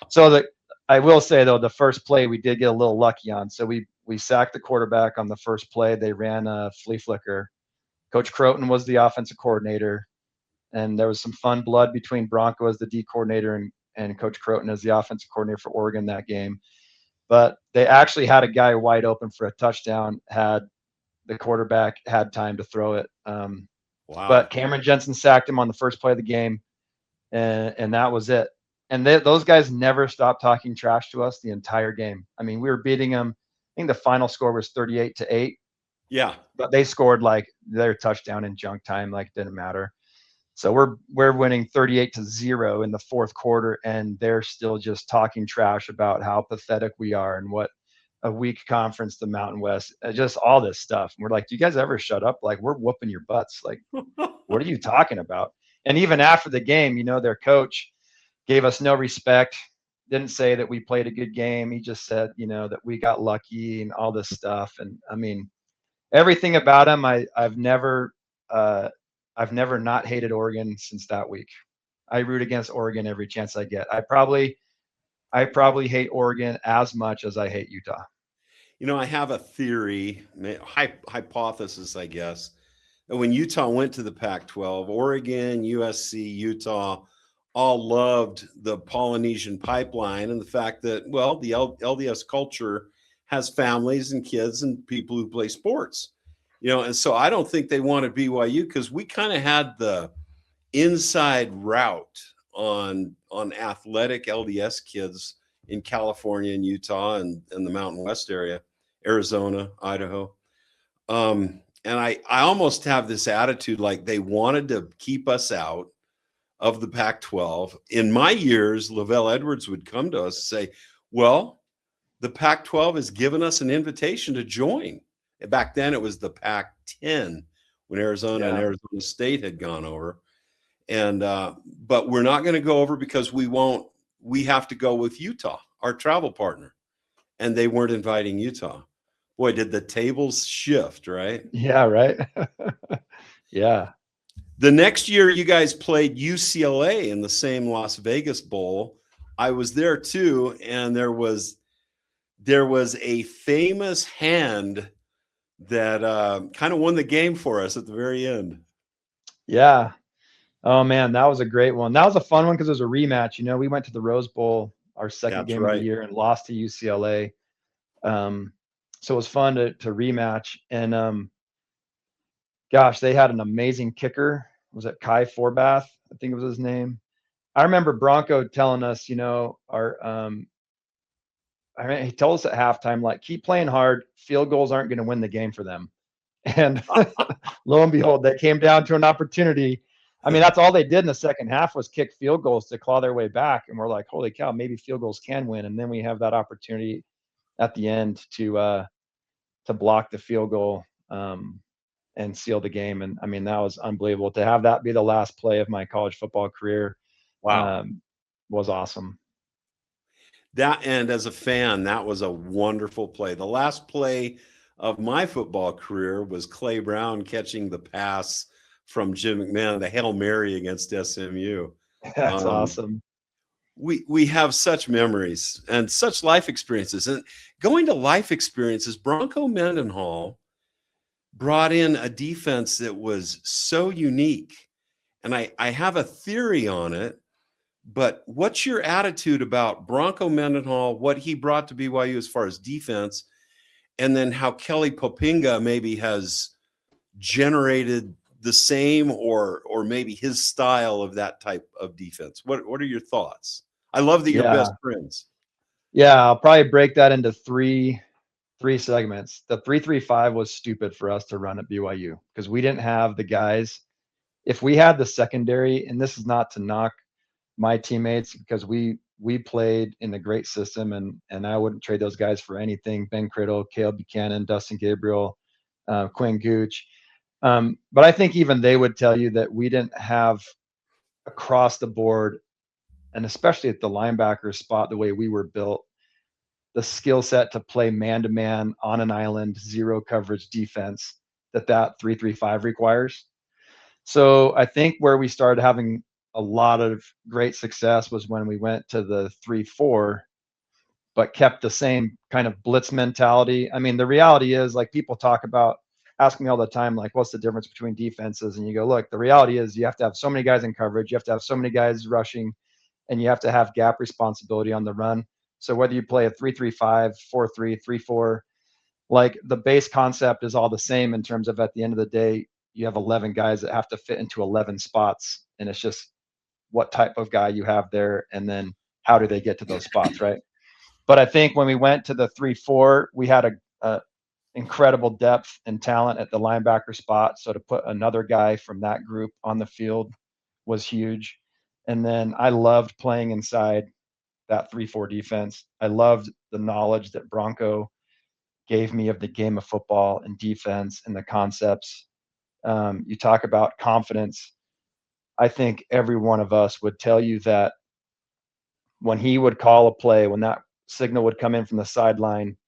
So I will say, though, the first play we did get a little lucky on. So we sacked the quarterback on the first play. They ran a flea flicker. Coach Croton was the offensive coordinator, and there was some fun blood between Bronco as the D coordinator and Coach Croton as the offensive coordinator for Oregon that game. But they actually had a guy wide open for a touchdown, had the quarterback had time to throw it. Wow. But Cameron Jensen sacked him on the first play of the game, and that was it. And those guys never stopped talking trash to us the entire game. We were beating them. I think the final score was 38-8. Yeah. But they scored like their touchdown in junk time, like it didn't matter. So we're winning 38-0 in the fourth quarter, and they're still just talking trash about how pathetic we are and what a weak conference the Mountain West, just all this stuff. And we're like, do you guys ever shut up? Like, we're whooping your butts. Like, what are you talking about? And even after the game, their coach gave us no respect, didn't say that we played a good game. He just said, that we got lucky and all this stuff. And everything about him, I've never not hated Oregon since that week. I root against Oregon every chance I get. I probably hate Oregon as much as I hate Utah. I have a theory, hypothesis, I guess, that when Utah went to the Pac-12, Oregon, USC, Utah all loved the Polynesian pipeline and the fact that, well, the LDS culture has families and kids and people who play sports. And so I don't think they wanted BYU because we kind of had the inside route on athletic LDS kids in California and Utah and the Mountain West area, Arizona, Idaho. And I almost have this attitude like they wanted to keep us out of the Pac-12. In my years, Lavelle Edwards would come to us and say, well, the Pac-12 has given us an invitation to join. Back then, it was the Pac-10 when Arizona and Arizona State had gone over. And but we're not going to go over because we have to go with Utah, our travel partner. And they weren't inviting Utah. Boy, did the tables shift, right? Yeah, right. Yeah. The next year, you guys played UCLA in the same Las Vegas Bowl. I was there too, and there was a famous hand that kind of won the game for us at the very end. Yeah. Oh man, that was a great one. That was a fun one because it was a rematch. We went to the Rose Bowl our second game of the year and lost to UCLA. So it was fun to rematch. And gosh, they had an amazing kicker. Was it Kai Forbath? I think it was his name. I remember Bronco telling us, he told us at halftime, like, keep playing hard. Field goals aren't going to win the game for them. And lo and behold, they came down to an opportunity. That's all they did in the second half was kick field goals to claw their way back. And we're like, holy cow, maybe field goals can win. And then we have that opportunity at the end to block the field goal and seal the game. And that was unbelievable. To have that be the last play of my college football career. Wow. Was awesome. And as a fan, that was a wonderful play. The last play of my football career was Clay Brown catching the pass from Jim McMahon, the Hail Mary against SMU. That's awesome. we have such memories and such life experiences. And going to life experiences, Bronco Mendenhall brought in a defense that was so unique. And I have a theory on it, but what's your attitude about Bronco Mendenhall, what he brought to BYU as far as defense, and then how Kelly Poppinga maybe has generated the same or maybe his style of that type of defense? What are your thoughts? I love that you're best friends. Yeah, I'll probably break that into three segments. The 3-3-5 was stupid for us to run at BYU because we didn't have the guys. If we had the secondary, and this is not to knock my teammates because we played in the great system, and I wouldn't trade those guys for anything. Ben Criddle, Caleb Buchanan, Dustin Gabriel, Quinn Gooch. But I think even they would tell you that we didn't have across the board, and especially at the linebacker spot, the way we were built, the skill set to play man-to-man on an island, zero coverage defense that 3-3-5 requires. So I think where we started having a lot of great success was when we went to the 3-4, but kept the same kind of blitz mentality. I mean, the reality is, like, people talk about, ask me all the time, like, what's the difference between defenses? And you go, look, the reality is you have to have so many guys in coverage, you have to have so many guys rushing, and you have to have gap responsibility on the run. So whether you play a 3-3-5, 4-3, 3-4, like, the base concept is all the same in terms of, at the end of the day, you have 11 guys that have to fit into 11 spots. And it's just what type of guy you have there, and then how do they get to those spots, right? But I think when we went to the 3-4, we had a incredible depth and talent at the linebacker spot. So to put another guy from that group on the field was huge. And then I loved playing inside that 3-4 defense. I loved the knowledge that Bronco gave me of the game of football and defense and the concepts. You talk about confidence. I think every one of us would tell you that when he would call a play, when that signal would come in from the sideline,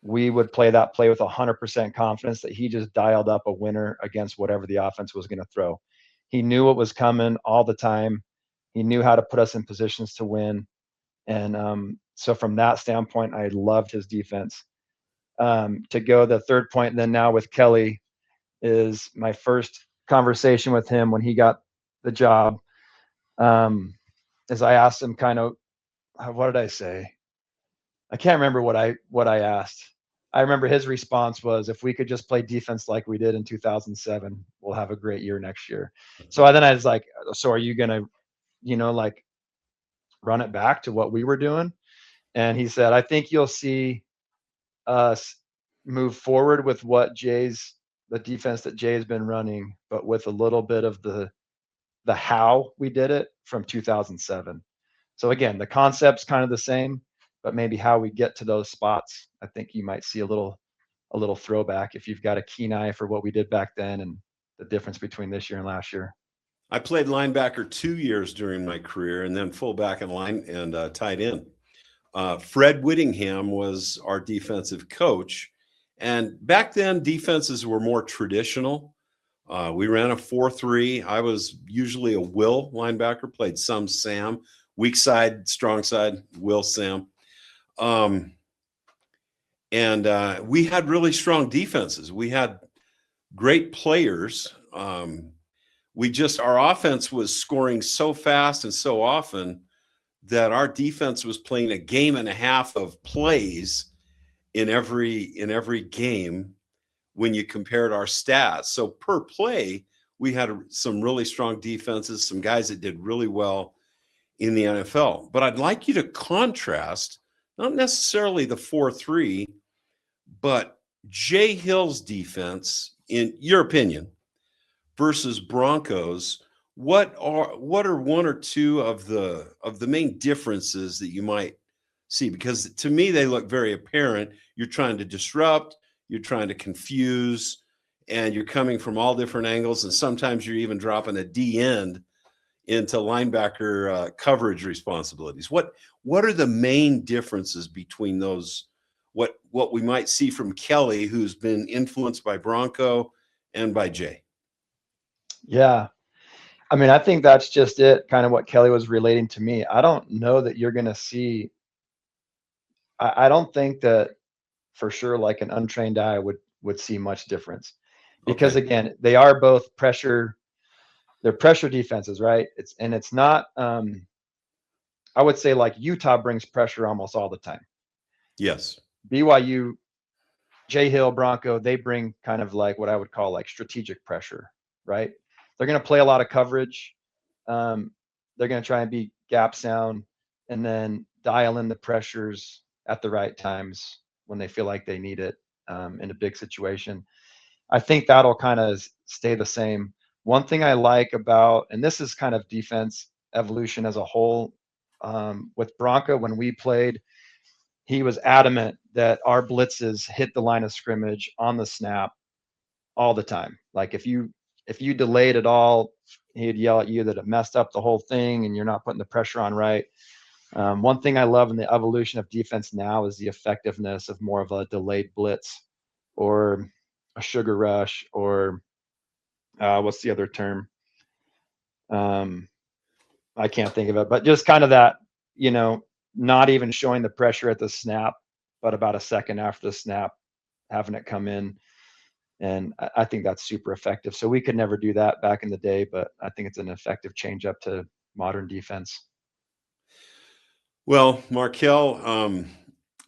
we would play that play with 100% confidence that he just dialed up a winner against whatever the offense was going to throw. He knew what was coming all the time. He knew how to put us in positions to win. And so from that standpoint, I loved his defense. To go the third point, then now with Kelly, is my first conversation with him when he got the job. As I asked him kind of, what did I say? I can't remember what I asked. I remember his response was, if we could just play defense like we did in 2007, we'll have a great year next year. So then I was like, so are you going to, like, run it back to what we were doing? And he said, I think you'll see us move forward with the defense that Jay has been running, but with a little bit of the how we did it from 2007. So again, the concept's kind of the same, but maybe how we get to those spots, I think you might see a little throwback if you've got a keen eye for what we did back then and the difference between this year and last year. I played linebacker 2 years during my career, and then fullback and line and tight end. Fred Whittingham was our defensive coach. And back then, defenses were more traditional. We ran a 4-3. I was usually a Will linebacker, played some Sam, weak side, strong side, Will, Sam. And we had really strong defenses. We had great players. Our offense was scoring so fast and so often that our defense was playing a game and a half of plays in every game when you compared our stats. So per play, we had some really strong defenses, some guys that did really well in the NFL. But I'd like you to contrast, not necessarily the 4-3, but Jay Hill's defense, in your opinion, versus Broncos. What are one or two of the main differences that you might see? Because to me, they look very apparent. You're trying to disrupt, you're trying to confuse, and you're coming from all different angles. And sometimes you're even dropping a D end into linebacker coverage responsibilities. What are the main differences between those? What we might see from Kelly, who's been influenced by Bronco, and by Jay? Yeah, I mean, I think that's just it, kind of what Kelly was relating to me. I don't know that you're going to see, I don't think that for sure, like an untrained eye would see much difference because Okay. again, they are both they're pressure defenses, right? It's not, I would say like Utah brings pressure almost all the time. Yes. BYU, Jay Hill, Bronco, they bring kind of like what I would call like strategic pressure, right? They're going to play a lot of coverage. They're going to try and be gap sound and then dial in the pressures at the right times when they feel like they need it in a big situation. I think that'll kind of stay the same. One thing I like about, and this is kind of defense evolution as a whole, with Bronco, when we played, he was adamant that our blitzes hit the line of scrimmage on the snap all the time. Like if you delayed at all, he'd yell at you that it messed up the whole thing and you're not putting the pressure on right. One thing I love in the evolution of defense now is the effectiveness of more of a delayed blitz or a sugar rush or what's the other term? I can't think of it, but just kind of that, not even showing the pressure at the snap, but about a second after the snap, having it come in. And I think that's super effective. So we could never do that back in the day, but I think it's an effective change up to modern defense. Well, Markell,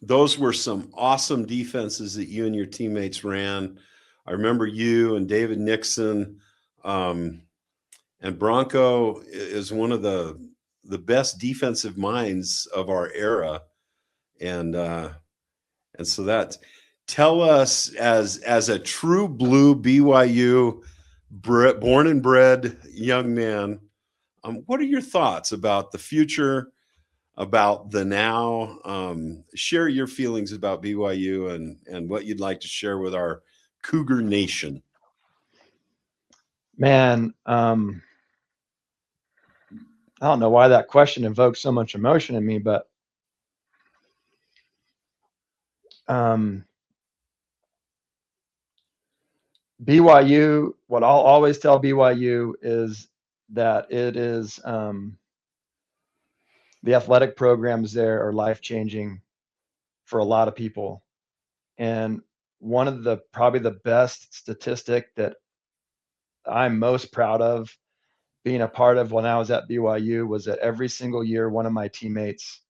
those were some awesome defenses that you and your teammates ran. I remember you and David Nixon, and Bronco is one of the best defensive minds of our era, and so that, tell us as a true blue BYU born and bred young man, what are your thoughts about the future, about the now? Share your feelings about BYU and what you'd like to share with our Cougar Nation. Man, I don't know why that question evokes so much emotion in me, but BYU, what I'll always tell BYU is that it is the athletic programs there are life-changing for a lot of people. And one of the probably the best statistic that I'm most proud of being a part of when I was at BYU was that every single year one of my teammates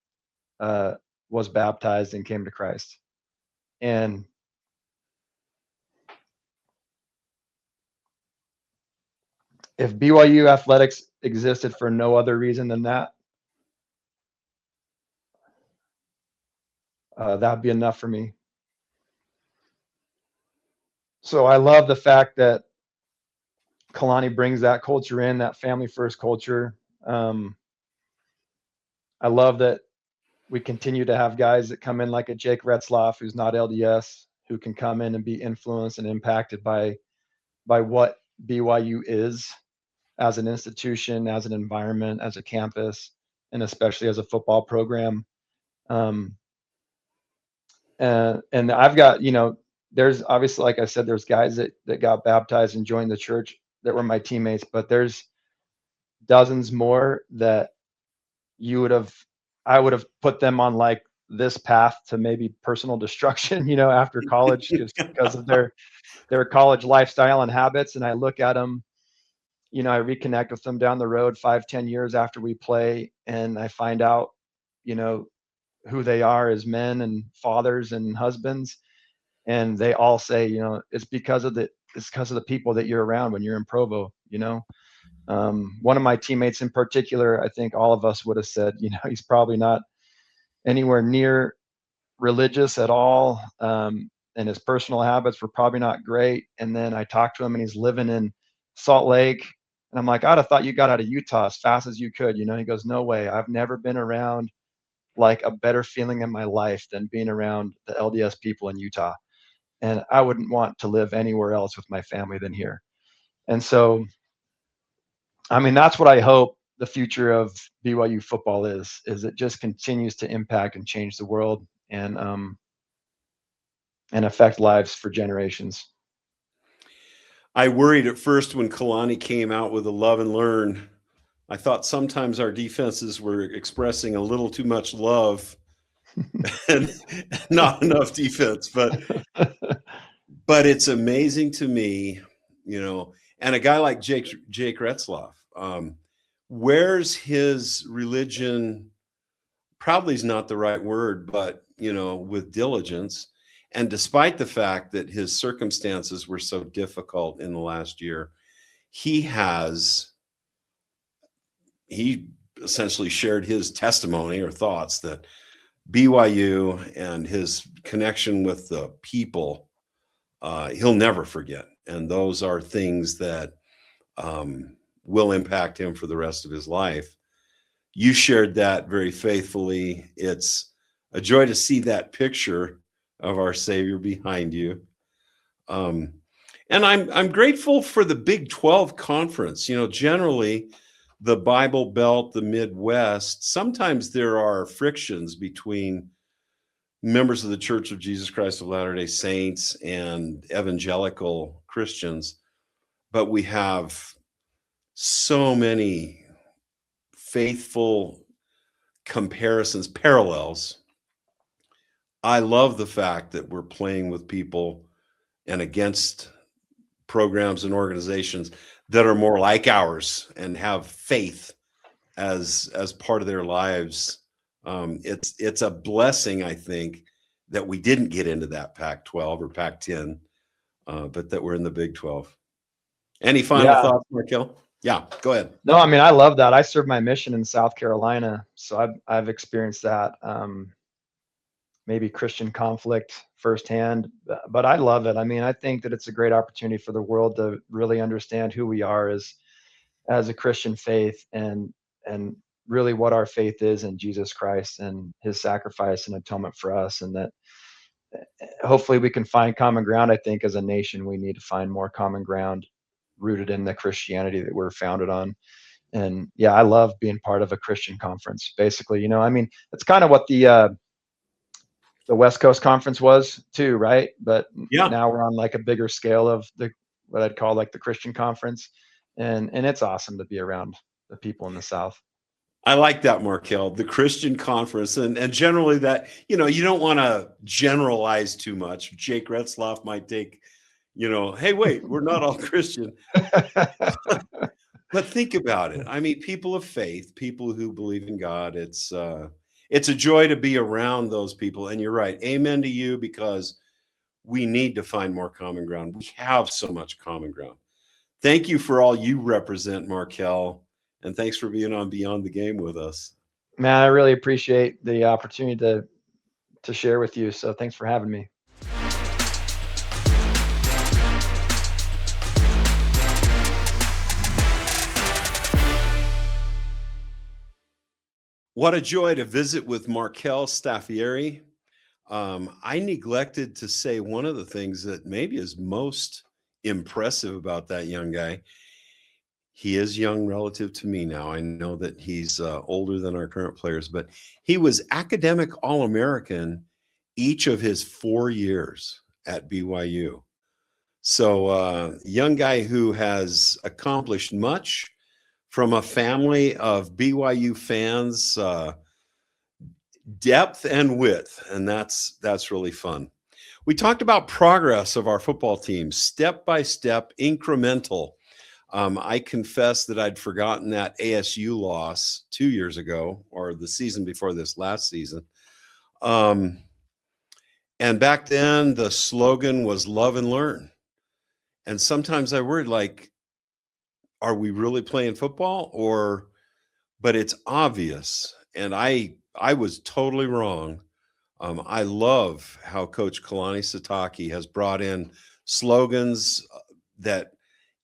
was baptized and came to Christ. And if BYU athletics existed for no other reason than that, that'd be enough for me. So I love the fact that Kalani brings that culture in, that family first culture. I love that we continue to have guys that come in like a Jake Retzloff, who's not LDS, who can come in and be influenced and impacted by what BYU is as an institution, as an environment, as a campus, and especially as a football program. And I've got, there's obviously, like I said, there's guys that got baptized and joined the church that were my teammates, but there's dozens more that I would have put them on like this path to maybe personal destruction, after college, just because of their college lifestyle and habits. And I look at them, I reconnect with them down the road 5-10 years after we play, and I find out, who they are as men and fathers and husbands. And they all say, it's because of the people that you're around when you're in Provo. One of my teammates in particular, I think all of us would have said, he's probably not anywhere near religious at all. And his personal habits were probably not great. And then I talked to him and he's living in Salt Lake. And I'm like, I'd have thought you got out of Utah as fast as you could. He goes, no way. I've never been around like a better feeling in my life than being around the LDS people in Utah. And I wouldn't want to live anywhere else with my family than here. And so, I mean, that's what I hope the future of BYU football is it just continues to impact and change the world and affect lives for generations. I worried at first when Kalani came out with a love and learn. I thought sometimes our defenses were expressing a little too much love and not enough defense, but it's amazing to me, and a guy like Jake Retzloff, where's his religion? Probably is not the right word, but with diligence. And despite the fact that his circumstances were so difficult in the last year, he essentially shared his testimony or thoughts that BYU and his connection with the people, he'll never forget. And those are things that will impact him for the rest of his life. You shared that very faithfully. It's a joy to see that picture of our Savior behind you. And I'm grateful for the Big 12 conference. Generally, the Bible Belt, the Midwest, sometimes there are frictions between members of the Church of Jesus Christ of Latter-day Saints and evangelical Christians, but we have so many faithful comparisons, parallels. I love the fact that we're playing with people and against programs and organizations that are more like ours and have faith as part of their lives. It's a blessing, I think, that we didn't get into that Pac-12 or Pac-10, but that we're in the Big 12. Any final thoughts, Markell? Yeah, go ahead. No, I mean, I love that. I served my mission in South Carolina, so I've experienced that. Maybe Christian conflict firsthand, but I love it. I mean, I think that it's a great opportunity for the world to really understand who we are as a Christian faith, and really what our faith is in Jesus Christ and his sacrifice and atonement for us. And that hopefully we can find common ground. I think as a nation, we need to find more common ground rooted in the Christianity that we're founded on. And yeah, I love being part of a Christian conference, basically. I mean, it's kind of what the West Coast Conference was too, right? But now we're on like a bigger scale of what I'd call like the Christian conference. And it's awesome to be around the people in the South. I like that, Markell, the Christian conference. And generally that, you don't want to generalize too much. Jake Retzloff might take, hey, wait, we're not all Christian. But think about it. I mean, people of faith, people who believe in God, it's a joy to be around those people. And you're right. Amen to you, because we need to find more common ground. We have so much common ground. Thank you for all you represent, Markell. And thanks for being on Beyond the Game with us. Man, I really appreciate the opportunity to share with you. So thanks for having me. What a joy to visit with Markell Staffieri. I neglected to say one of the things that maybe is most impressive about that young guy. He is young relative to me now. I know that he's older than our current players, but he was academic All-American each of his 4 years at BYU. So young guy who has accomplished much, from a family of BYU fans, depth and width, and that's really fun. We talked about progress of our football team, step by step, incremental. I confess that I'd forgotten that ASU loss 2 years ago, or the season before this, last season. And back then, the slogan was love and learn. And sometimes I worried, like, are we really playing football? But it's obvious. And I was totally wrong. I love how Coach Kalani Sitake has brought in slogans that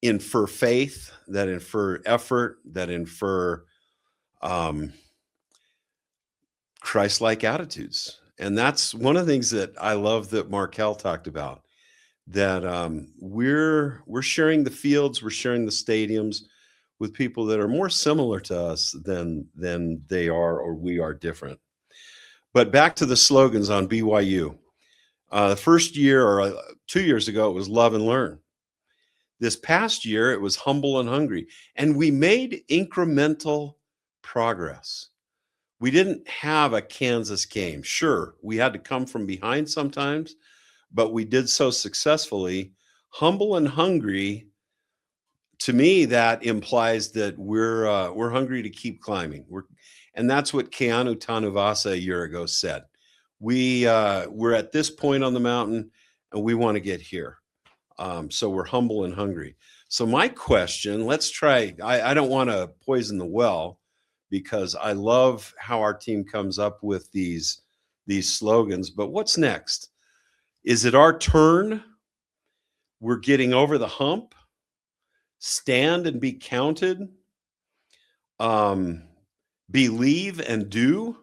infer faith, that infer effort, that infer Christ-like attitudes. And that's one of the things that I love that Markell talked about, that we're sharing the fields, we're sharing the stadiums with people that are more similar to us than they are, or we are different. But back to the slogans on BYU. The first year, or 2 years ago, it was love and learn. This past year, it was humble and hungry, and we made incremental progress. We didn't have a Kansas game. Sure, we had to come from behind sometimes, but we did so successfully. Humble and hungry, to me, that implies that we're hungry to keep climbing. And that's what Keanu Tanuvasa a year ago said. We're at this point on the mountain, and we want to get here. So we're humble and hungry. So my question, let's try. I don't want to poison the well, because I love how our team comes up with these slogans. But what's next? Is it our turn? We're getting over the hump. Stand and be counted. Believe and do.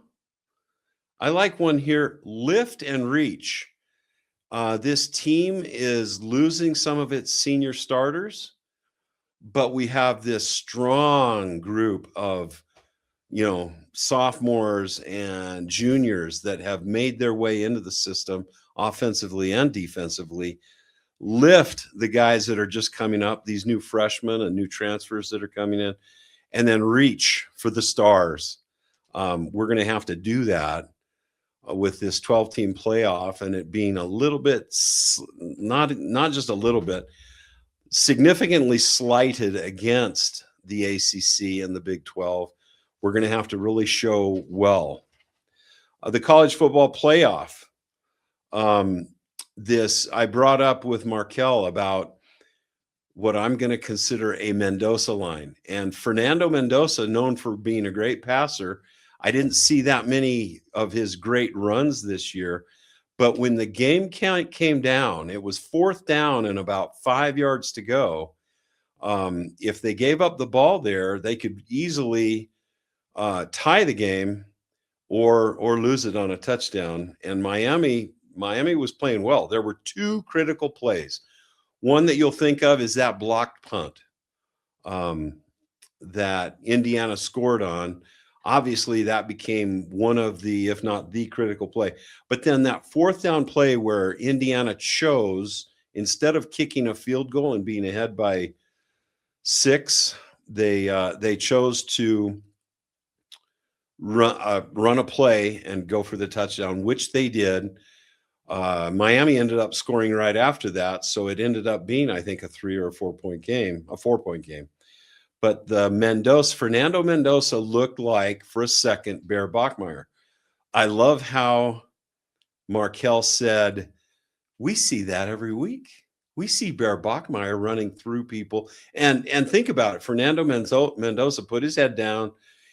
I like one here. Lift and reach. This team is losing some of its senior starters, but we have this strong group of, sophomores and juniors that have made their way into the system offensively and defensively. Lift the guys that are just coming up, these new freshmen and new transfers that are coming in, and then reach for the stars. We're going to have to do that with this 12-team playoff, and it being a little bit, not just a little bit, significantly slighted against the ACC and the Big 12. We're going to have to really show well. The college football playoff. This I brought up with Markell about what I'm going to consider a Mendoza line. And Fernando Mendoza, known for being a great passer, I didn't see that many of his great runs this year. But when the game count came down, it was 4th down and about 5 yards to go. If they gave up the ball there, they could easily tie the game or lose it on a touchdown. And Miami was playing well. There were 2 critical plays. One that you'll think of is that blocked punt that Indiana scored on. Obviously, that became one of the, if not the critical play. But then that 4th down play where Indiana chose, instead of kicking a field goal and being ahead by 6, they chose to run a play and go for the touchdown, which they did. Miami ended up scoring right after that, so it ended up being, I think, a 3 or a 4-point game, a 4-point game. But the Fernando Mendoza looked like, for a second, Bear Bachmeier. I love how Markell said, we see that every week. We see Bear Bachmeier running through people. And think about it. Fernando Mendoza put his head down.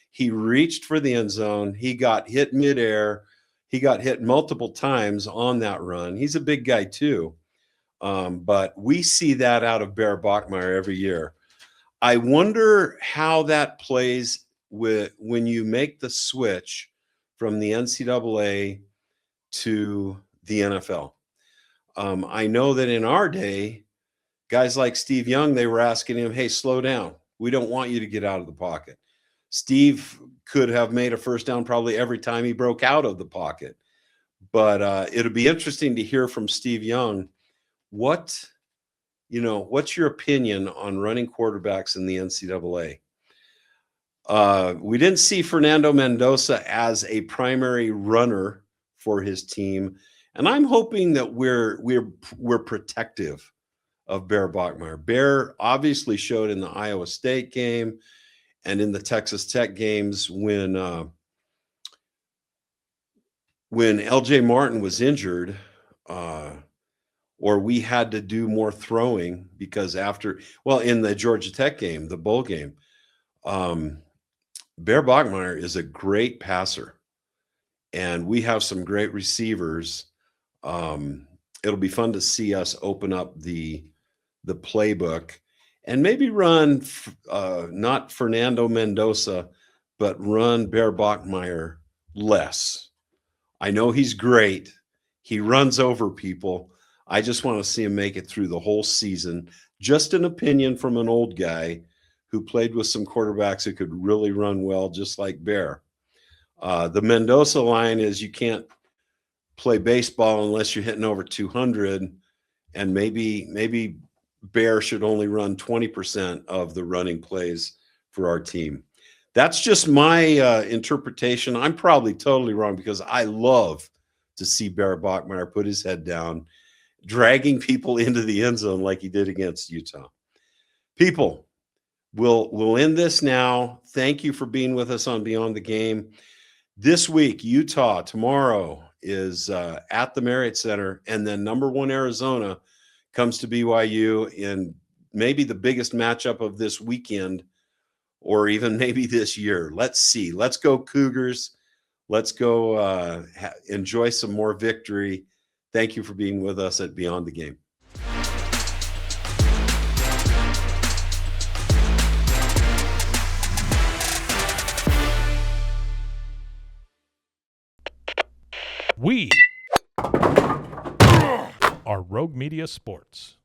He reached for the end zone. He got hit midair. He got hit multiple times on that run. He's a big guy too. But we see that out of Bear Bachmeier every year. I wonder how that plays when you make the switch from the NCAA to the NFL. I know that in our day, guys like Steve Young, they were asking him, hey, slow down. We don't want you to get out of the pocket. Steve could have made a first down probably every time he broke out of the pocket. But it'll be interesting to hear from Steve Young what's your opinion on running quarterbacks in the NCAA? We didn't see Fernando Mendoza as a primary runner for his team, and I'm hoping that we're protective of Bear Bachmeier. Bear obviously showed in the Iowa State game and in the Texas Tech games when LJ Martin was injured, or we had to do more throwing because in the Georgia Tech game, the bowl game, Bear Bachmeier is a great passer, and we have some great receivers. It'll be fun to see us open up the playbook and maybe run not Fernando Mendoza, but run Bear Bachmeier less. I know he's great. He runs over people. I just want to see him make it through the whole season. Just an opinion from an old guy who played with some quarterbacks who could really run well, just like Bear. The Mendoza line is you can't play baseball unless you're hitting over 200, and maybe Bear should only run 20% of the running plays for our team. That's just my interpretation. I'm probably totally wrong because I love to see Bear Bachmeier put his head down, dragging people into the end zone like he did against Utah. People, we'll end this now. Thank you for being with us on Beyond the Game. This week, Utah tomorrow is at the Marriott Center, and then number 1 Arizona comes to BYU in maybe the biggest matchup of this weekend, or even maybe this year. Let's see. Let's go Cougars. Let's go enjoy some more victory. Thank you for being with us at Beyond the Game. We are Rogue Media Sports.